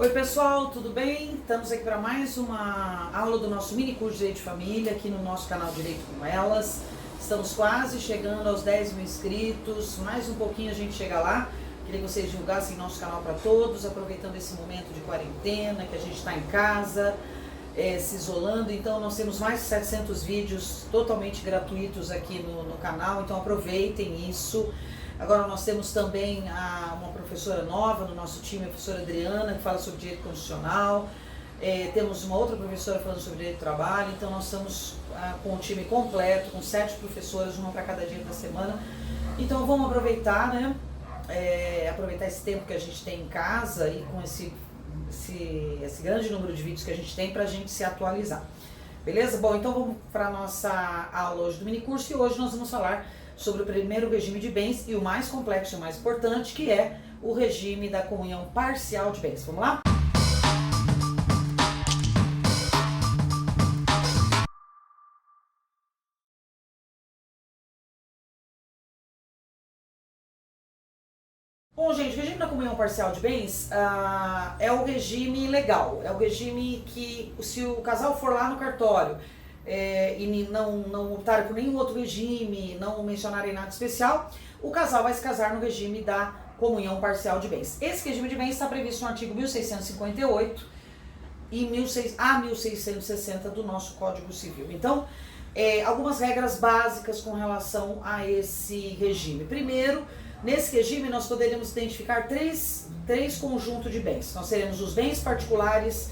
Oi pessoal, tudo bem? Estamos aqui para mais uma aula do nosso mini curso de Direito de Família aqui no nosso canal Direito com Elas. Estamos quase chegando aos 10 mil inscritos, mais um pouquinho a gente chega lá. Queria que vocês divulgassem nosso canal para todos, aproveitando esse momento de quarentena, que a gente está em casa, se isolando. Então nós temos mais de 700 vídeos totalmente gratuitos aqui no canal, então aproveitem isso. Agora nós temos também uma professora nova no nosso time, a professora Adriana, que fala sobre direito constitucional. Temos uma outra professora falando sobre direito do trabalho. Então nós estamos com o time completo, com 7 professoras, uma para cada dia da semana. Então vamos aproveitar, né? Aproveitar esse tempo que a gente tem em casa e com esse grande número de vídeos que a gente tem para a gente se atualizar. Beleza? Bom, então vamos para a nossa aula hoje do minicurso e hoje nós vamos falar sobre o primeiro regime de bens e o mais complexo e o mais importante, que é o regime da comunhão parcial de bens. Vamos lá? Bom, gente, o regime da comunhão parcial de bens é o regime legal, é o regime que, se o casal for lá no cartório e não optarem por nenhum outro regime, não mencionarem nada especial, o casal vai se casar no regime da comunhão parcial de bens. Esse regime de bens está previsto no artigo 1658 e 1660 do nosso Código Civil. Então, algumas regras básicas com relação a esse regime. Primeiro, nesse regime nós poderíamos identificar três conjuntos de bens. Nós teremos os bens particulares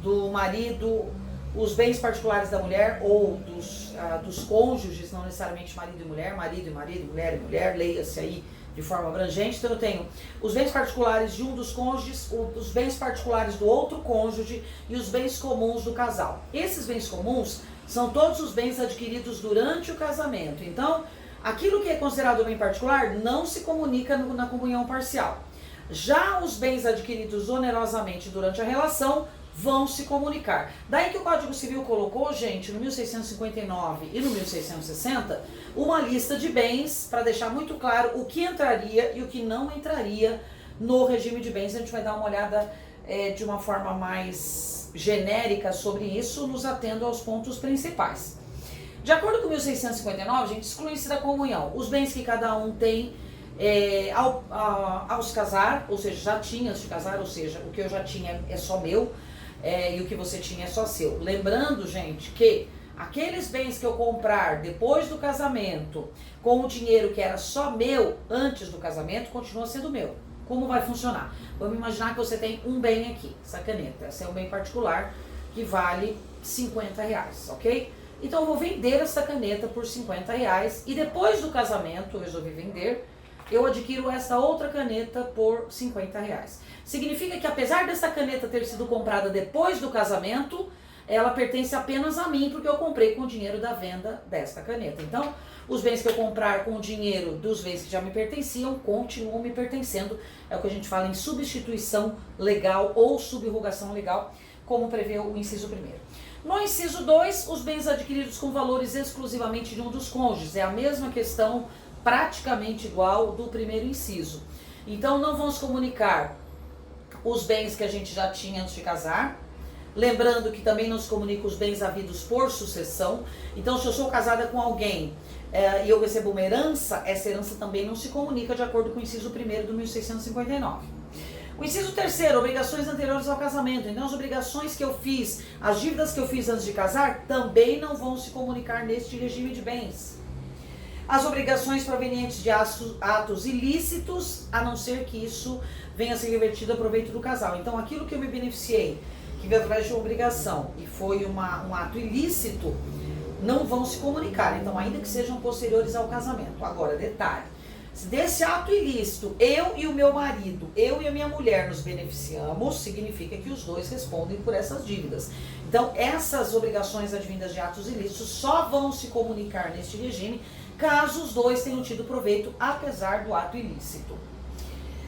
do marido, os bens particulares da mulher ou dos cônjuges, não necessariamente marido e mulher, mulher e mulher, leia-se aí de forma abrangente. Então eu tenho os bens particulares de um dos cônjuges, os bens particulares do outro cônjuge e os bens comuns do casal. Esses bens comuns são todos os bens adquiridos durante o casamento. Então, aquilo que é considerado bem particular não se comunica na comunhão parcial. Já os bens adquiridos onerosamente durante a relação vão se comunicar. Daí que o Código Civil colocou, gente, no 1659 e no 1660, uma lista de bens para deixar muito claro o que entraria e o que não entraria no regime de bens. A gente vai dar uma olhada de uma forma mais genérica sobre isso, nos atendo aos pontos principais. De acordo com 1659, a gente exclui-se da comunhão os bens que cada um tem ao se casar, ou seja, já tinha antes de casar, ou seja, o que eu já tinha é só meu, e o que você tinha é só seu. Lembrando, gente, que aqueles bens que eu comprar depois do casamento, com o dinheiro que era só meu antes do casamento, continua sendo meu. Como vai funcionar? Vamos imaginar que você tem um bem aqui, essa caneta. Esse é um bem particular que vale R$50, ok? Então eu vou vender essa caneta por R$50 e depois do casamento, eu resolvi vender, eu adquiro essa outra caneta por R$50. Significa que apesar dessa caneta ter sido comprada depois do casamento, ela pertence apenas a mim, porque eu comprei com o dinheiro da venda desta caneta. Então, os bens que eu comprar com o dinheiro dos bens que já me pertenciam, continuam me pertencendo. É o que a gente fala em substituição legal ou subrogação legal, como prevê o inciso 1º. No inciso 2, os bens adquiridos com valores exclusivamente de um dos cônjuges. É a mesma questão, praticamente igual do primeiro inciso. Então não vão se comunicar os bens que a gente já tinha antes de casar. Lembrando que também não se comunica os bens havidos por sucessão. Então se eu sou casada com alguém e eu recebo uma herança, essa herança também não se comunica de acordo com o inciso 1º do 1659. O inciso 3º, obrigações anteriores ao casamento. Então as obrigações que eu fiz, as dívidas que eu fiz antes de casar, também não vão se comunicar neste regime de bens. As obrigações provenientes de atos ilícitos, a não ser que isso venha a ser revertido a proveito do casal. Então aquilo que eu me beneficiei, que veio através de uma obrigação e foi um ato ilícito, não vão se comunicar. Então ainda que sejam posteriores ao casamento. Agora, detalhe. Se desse ato ilícito, eu e o meu marido, eu e a minha mulher nos beneficiamos, significa que os dois respondem por essas dívidas. Então, essas obrigações advindas de atos ilícitos só vão se comunicar neste regime caso os dois tenham tido proveito, apesar do ato ilícito.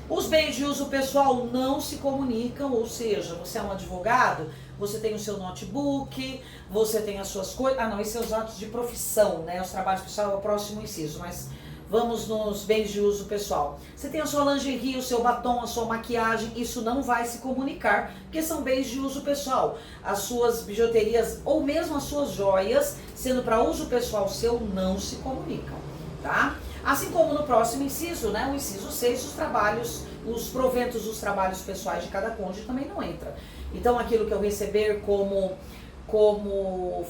Os bens de uso pessoal não se comunicam, ou seja, você é um advogado, você tem o seu notebook, você tem as suas coisas. Ah, não, esses são os atos de profissão, né? Os trabalhos pessoal é o próximo inciso, mas Vamos nos bens de uso pessoal. Você tem a sua lingerie, o seu batom, a sua maquiagem, isso não vai se comunicar, porque são bens de uso pessoal. As suas bijuterias ou mesmo as suas joias, sendo para uso pessoal seu, não se comunicam, tá? Assim como no próximo inciso, né, o inciso 6, os trabalhos, os proventos dos trabalhos pessoais de cada cônjuge também não entra. Então aquilo que eu receber como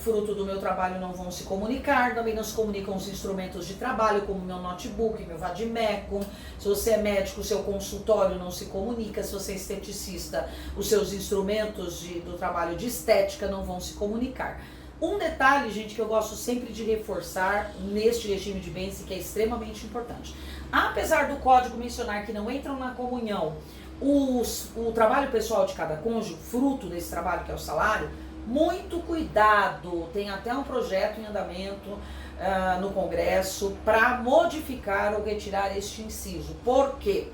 fruto do meu trabalho não vão se comunicar, também não se comunicam os instrumentos de trabalho, como meu notebook, meu vadimeco. Se você é médico, o seu consultório não se comunica. Se você é esteticista, os seus instrumentos do trabalho de estética não vão se comunicar. Um detalhe, gente, que eu gosto sempre de reforçar neste regime de bens e que é extremamente importante. Apesar do código mencionar que não entram na comunhão o trabalho pessoal de cada cônjuge, fruto desse trabalho que é o salário, muito cuidado, tem até um projeto em andamento no Congresso para modificar ou retirar este inciso. Por quê?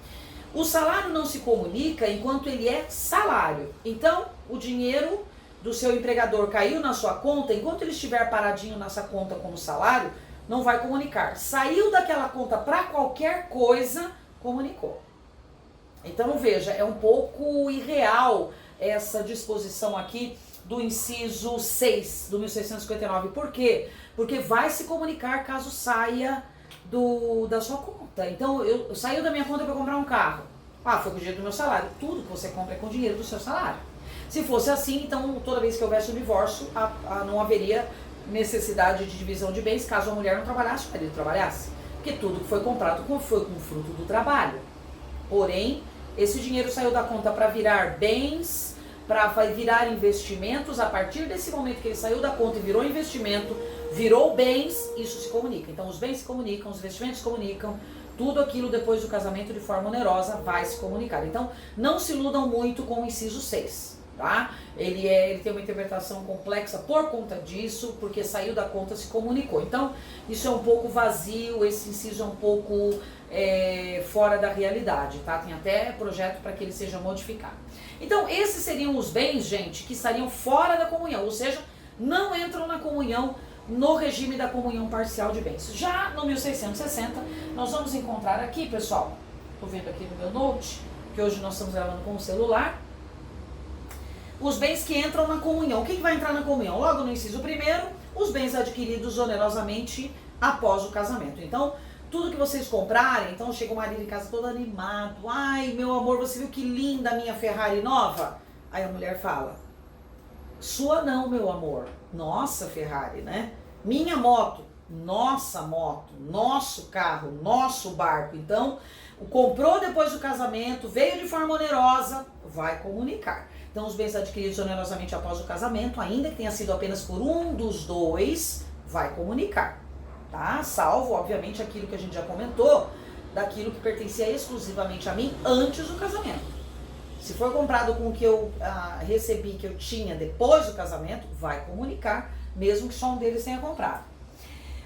O salário não se comunica enquanto ele é salário. Então, o dinheiro do seu empregador caiu na sua conta, enquanto ele estiver paradinho nessa conta como salário, não vai comunicar. Saiu daquela conta para qualquer coisa, comunicou. Então, veja, é um pouco irreal essa disposição aqui do inciso 6 do 1659. Por quê? Porque vai se comunicar caso saia da sua conta. Então, eu saiu da minha conta para comprar um carro. Ah, foi com o dinheiro do meu salário. Tudo que você compra é com o dinheiro do seu salário. Se fosse assim, então toda vez que houvesse um divórcio, não haveria necessidade de divisão de bens caso a mulher não trabalhasse, o marido trabalhasse. Porque tudo que foi comprado foi com fruto do trabalho. Porém, esse dinheiro saiu da conta para virar bens, para virar investimentos. A partir desse momento que ele saiu da conta e virou investimento, virou bens, isso se comunica. Então os bens se comunicam, os investimentos se comunicam, tudo aquilo depois do casamento de forma onerosa vai se comunicar. Então não se iludam muito com o inciso 6, tá? Ele tem uma interpretação complexa por conta disso, porque saiu da conta, se comunicou. Então isso é um pouco vazio, esse inciso é um pouco fora da realidade, tá? Tem até projeto para que ele seja modificado. Então esses seriam os bens, gente, que estariam fora da comunhão, ou seja, não entram na comunhão no regime da comunhão parcial de bens. Já no 1660, nós vamos encontrar aqui, pessoal, tô vendo aqui no meu note, que hoje nós estamos gravando com o celular, os bens que entram na comunhão. O que vai entrar na comunhão? Logo no inciso 1º, os bens adquiridos onerosamente após o casamento. Então, tudo que vocês comprarem, então chega o marido em casa todo animado, ai, meu amor, você viu que linda a minha Ferrari nova? Aí a mulher fala, sua não, meu amor, nossa Ferrari, né? Minha moto, nossa moto, nosso carro, nosso barco. Então, comprou depois do casamento, veio de forma onerosa, vai comunicar. Então, os bens adquiridos onerosamente após o casamento, ainda que tenha sido apenas por um dos dois, vai comunicar. Tá? Salvo, obviamente, aquilo que a gente já comentou, daquilo que pertencia exclusivamente a mim antes do casamento. Se for comprado com o que eu recebi, que eu tinha depois do casamento, vai comunicar, mesmo que só um deles tenha comprado.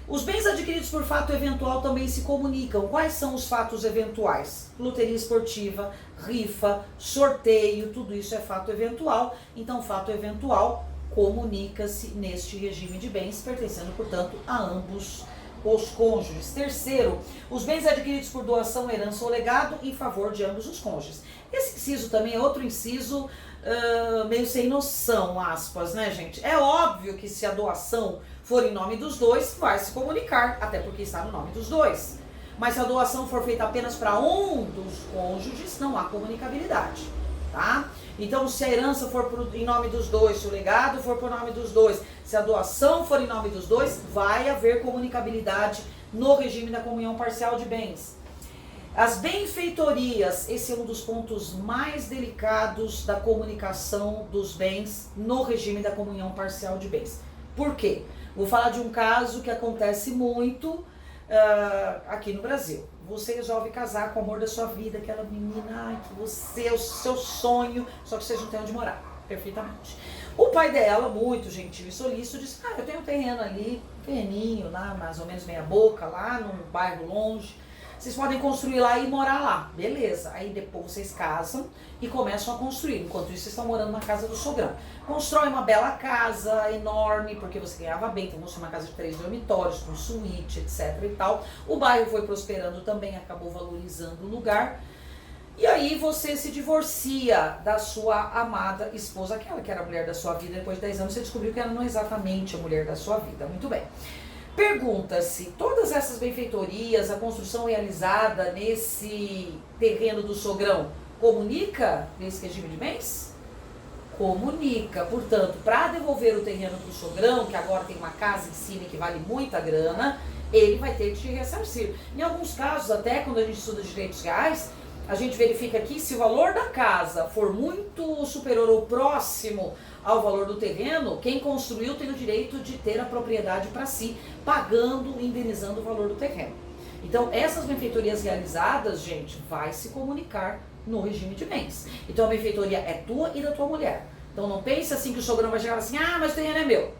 Os bens adquiridos por fato eventual também se comunicam. Quais são os fatos eventuais? Loteria esportiva, rifa, sorteio, tudo isso é fato eventual. Então, fato eventual comunica-se neste regime de bens, pertencendo, portanto, a ambos os cônjuges. Terceiro, os bens adquiridos por doação, herança ou legado em favor de ambos os cônjuges. Esse inciso também é outro inciso meio sem noção, aspas, né, gente? É óbvio que se a doação for em nome dos dois, vai se comunicar, até porque está no nome dos dois. Mas se a doação for feita apenas para um dos cônjuges, não há comunicabilidade, tá? Então, se a herança for em nome dos dois, se o legado for por nome dos dois, se a doação for em nome dos dois, vai haver comunicabilidade no regime da comunhão parcial de bens. As benfeitorias, esse é um dos pontos mais delicados da comunicação dos bens no regime da comunhão parcial de bens. Por quê? Vou falar de um caso que acontece muito aqui no Brasil. Você resolve casar com o amor da sua vida, aquela menina que você é o seu sonho, só que vocês não têm onde morar, perfeitamente. O pai dela, muito gentil e solícito, disse, eu tenho um terreno ali, terreninho lá, mais ou menos meia boca, lá num bairro longe, vocês podem construir lá e morar lá, beleza. Aí depois vocês casam e começam a construir. Enquanto isso, vocês estão morando na casa do sogrão. Constrói uma bela casa, enorme, porque você ganhava bem. Então, construiu uma casa de 3 dormitórios, com suíte, etc e tal. O bairro foi prosperando também, acabou valorizando o lugar. E aí você se divorcia da sua amada esposa, aquela que era a mulher da sua vida. Depois de 10 anos você descobriu que ela não é exatamente a mulher da sua vida. Muito bem. Pergunta-se, todas essas benfeitorias, a construção realizada nesse terreno do sogrão, comunica nesse regime de bens? Comunica. Portanto, para devolver o terreno para o sogrão, que agora tem uma casa em cima que vale muita grana, ele vai ter que te ressarcir. Em alguns casos, até quando a gente estuda direitos reais, a gente verifica aqui se o valor da casa for muito superior ou próximo ao valor do terreno, quem construiu tem o direito de ter a propriedade para si, pagando, indenizando o valor do terreno. Então, essas benfeitorias realizadas, gente, vai se comunicar no regime de bens. Então, a benfeitoria é tua e da tua mulher. Então, não pense assim que o sogrão vai chegar assim, ah, mas o terreno é meu.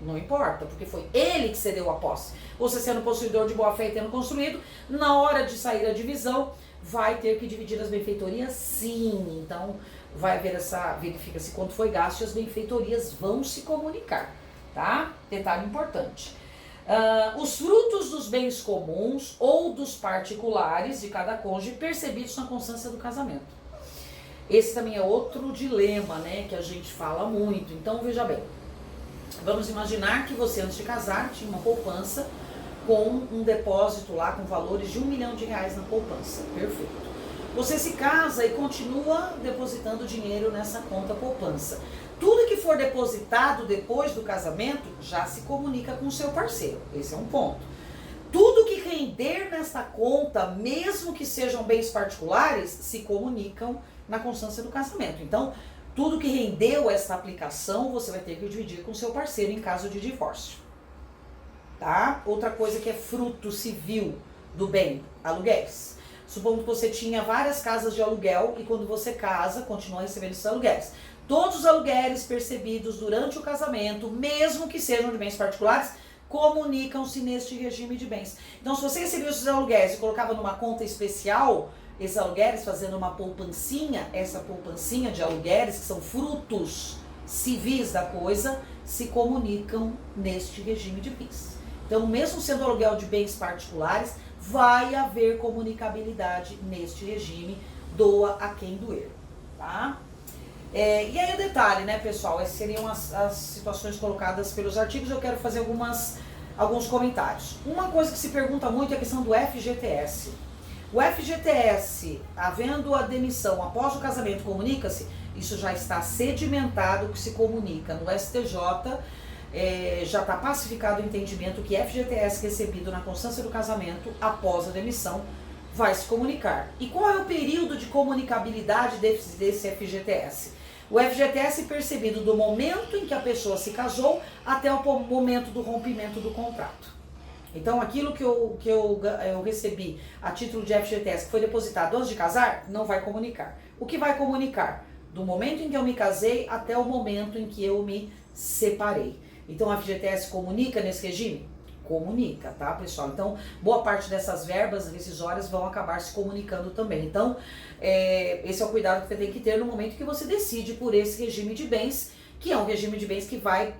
Não importa, porque foi ele que cedeu a posse. Você sendo possuidor de boa fé e tendo construído, na hora de sair a divisão, vai ter que dividir as benfeitorias, sim. Então, vai haver verifica-se quanto foi gasto e as benfeitorias vão se comunicar, tá? Detalhe importante. Os frutos dos bens comuns ou dos particulares de cada cônjuge percebidos na constância do casamento. Esse também é outro dilema, né, que a gente fala muito. Então, veja bem, vamos imaginar que você, antes de casar, tinha uma poupança com um depósito lá com valores de R$1 milhão na poupança. Perfeito. Você se casa e continua depositando dinheiro nessa conta poupança. Tudo que for depositado depois do casamento já se comunica com o seu parceiro. Esse é um ponto. Tudo que render nesta conta, mesmo que sejam bens particulares, se comunicam na constância do casamento. Então, tudo que rendeu esta aplicação, você vai ter que dividir com o seu parceiro em caso de divórcio. Tá? Outra coisa que é fruto civil do bem, aluguéis. Supondo que você tinha várias casas de aluguel e quando você casa, continua recebendo esses aluguéis. Todos os aluguéis percebidos durante o casamento, mesmo que sejam de bens particulares, comunicam-se neste regime de bens. Então, se você recebia esses aluguéis e colocava numa conta especial, esses aluguéis fazendo uma poupancinha, essa poupancinha de aluguéis, que são frutos civis da coisa, se comunicam neste regime de bens. Então, mesmo sendo aluguel de bens particulares, vai haver comunicabilidade neste regime, doa a quem doer, tá? E aí o detalhe, né, pessoal, essas seriam as situações colocadas pelos artigos. Eu quero fazer alguns comentários. Uma coisa que se pergunta muito é a questão do FGTS. O FGTS, havendo a demissão após o casamento, comunica-se? Isso já está sedimentado, que se comunica no STJ. Já está pacificado o entendimento que FGTS recebido na constância do casamento após a demissão vai se comunicar. E qual é o período de comunicabilidade desse FGTS? O FGTS percebido do momento em que a pessoa se casou até o momento do rompimento do contrato. Então, aquilo que eu recebi a título de FGTS que foi depositado antes de casar, não vai comunicar. O que vai comunicar? Do momento em que eu me casei até o momento em que eu me separei. Então, a FGTS comunica nesse regime? Comunica, tá, pessoal? Então, boa parte dessas verbas rescisórias vão acabar se comunicando também. Então, esse é o cuidado que você tem que ter no momento que você decide por esse regime de bens, que é um regime de bens que vai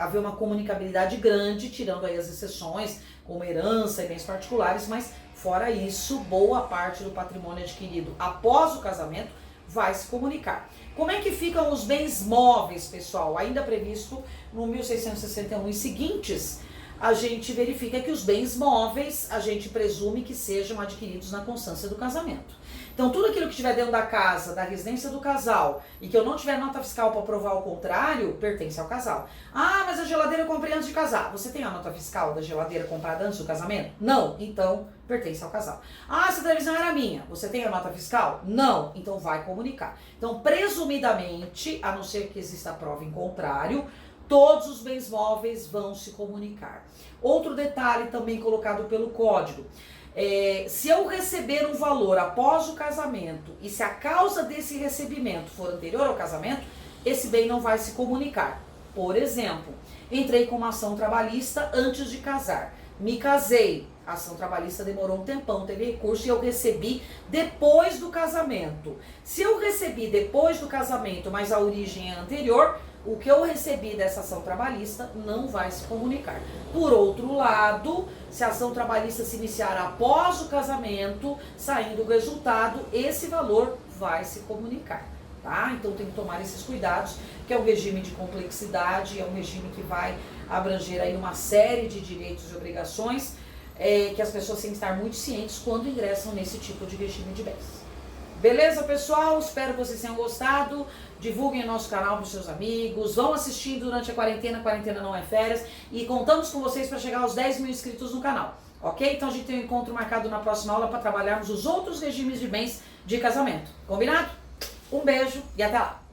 haver uma comunicabilidade grande, tirando aí as exceções, como herança e bens particulares, mas fora isso, boa parte do patrimônio adquirido após o casamento vai se comunicar. Como é que ficam os bens móveis, pessoal? Ainda previsto no 1661 e seguintes, a gente verifica que os bens móveis, a gente presume que sejam adquiridos na constância do casamento. Então, tudo aquilo que estiver dentro da casa, da residência do casal, e que eu não tiver nota fiscal para provar o contrário, pertence ao casal. Ah, mas a geladeira eu comprei antes de casar. Você tem a nota fiscal da geladeira comprada antes do casamento? Não. Então, pertence ao casal. Ah, essa televisão era minha. Você tem a nota fiscal? Não. Então, vai comunicar. Então, presumidamente, a não ser que exista prova em contrário, todos os bens móveis vão se comunicar. Outro detalhe também colocado pelo código. Se eu receber um valor após o casamento e se a causa desse recebimento for anterior ao casamento, esse bem não vai se comunicar. Por exemplo, entrei com uma ação trabalhista antes de casar, me casei, A ação trabalhista demorou um tempão, teve recurso e eu recebi depois do casamento. Se eu recebi depois do casamento, mas a origem é anterior, o que eu recebi dessa ação trabalhista não vai se comunicar. Por outro lado, se a ação trabalhista se iniciar após o casamento, saindo o resultado, esse valor vai se comunicar. Tá? Então tem que tomar esses cuidados, que é um regime de complexidade, é um regime que vai abranger aí uma série de direitos e obrigações, que as pessoas têm que estar muito cientes quando ingressam nesse tipo de regime de bens. Beleza, pessoal? Espero que vocês tenham gostado. Divulguem o nosso canal para os seus amigos. Vão assistindo durante a quarentena não é férias. E contamos com vocês para chegar aos 10 mil inscritos no canal. Ok? Então a gente tem um encontro marcado na próxima aula para trabalharmos os outros regimes de bens de casamento. Combinado? Um beijo e até lá!